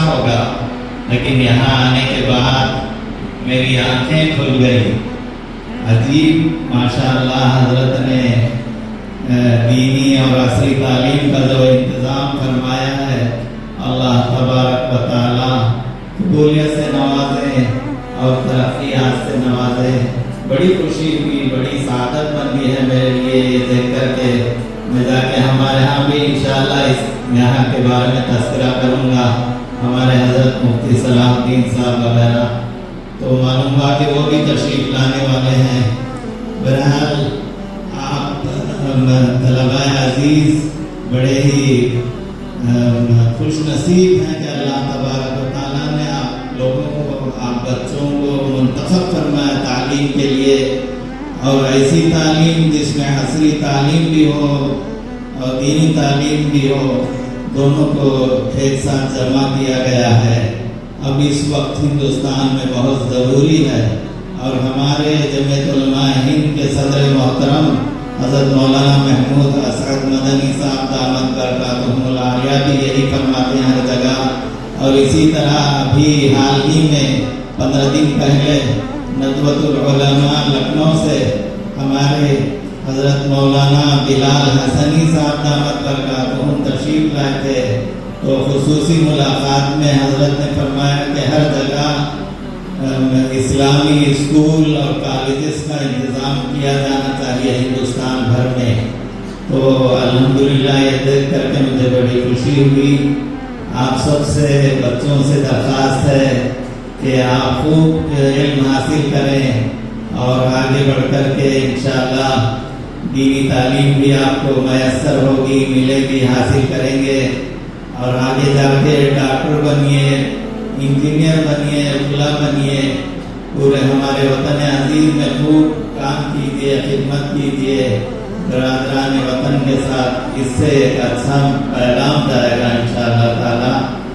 होगा, लेकिन यहाँ आने के बाद मेरी आंखें खुल गई। अजीब माशाअल्लाह हजरत ने दीनी और असली तालीम का जो इंतज़ाम फरमाया है, अल्लाह तबारक व तआला कबूलियत से नवाजे और तरक्कियात से नवाजे। बड़ी खुशी हुई, बड़ी सादत बनती है मेरे लिए ये देख कर के। मैं जाके हमारे यहाँ भी इंशाअल्लाह इस यहाँ के बारे में तज़किरा करूँगा, हमारे हज़रत मुफ्ती सलाहुद्दीन साहब वगैरह, तो मालूम हुआ कि वो भी तशरीफ़ लाने वाले हैं। बहरहाल आप तलबा अज़ीज़ बड़े ही खुश नसीब हैं कि अल्लाह तबारक व तआला ने आप लोगों को, आप बच्चों को मुंतखब फरमाया तालीम के लिए, और ऐसी तालीम जिसमें असली तालीम भी हो और दीनी तालीम भी हो, दोनों को एक साथ जमा किया गया है। अब इस वक्त हिंदुस्तान में बहुत ज़रूरी है, और हमारे जमीयत उलमा हिंद के सदर मोहतरम हज़रत मौलाना महमूद असद मदनी साहब दामद बरकातुहुल आलिया भी यही फरमाते हैं हर जगह। और इसी तरह अभी हाल ही में 15 दिन पहले नदवतुल उलमा लखनऊ से हमारे हज़रत मौलाना बिलाल हसनी साहब दामद बरकातुहुम तशरीफ़ लाए थे। तो खुसूसी मुलाकात में हज़रत ने फरमाया कि हर जगह इस्लामी स्कूल और कॉलेजेस का इंतज़ाम किया जाना चाहिए हिंदुस्तान भर में। तो अल्हम्दुलिल्लाह ये देख करके मुझे बड़ी खुशी हुई। आप सबसे बच्चों से दरख्वास्त है कि आप खूब इल्म हासिल करें और आगे बढ़ कर के इंशाअल्लाह दीनी तालीम भी आपको मैसर होगी, मिलेगी, हासिल करेंगे, और आगे जाके डॉक्टर बनिए, इंजीनियर बनिए, उला बनिए, पूरे हमारे वतन अजीज में खूब काम कीजिए, खिदमत कीजिए बरादरान वतन के साथ। इससे एक अच्छा पैगाम जाएगा इंशाअल्लाह ताला।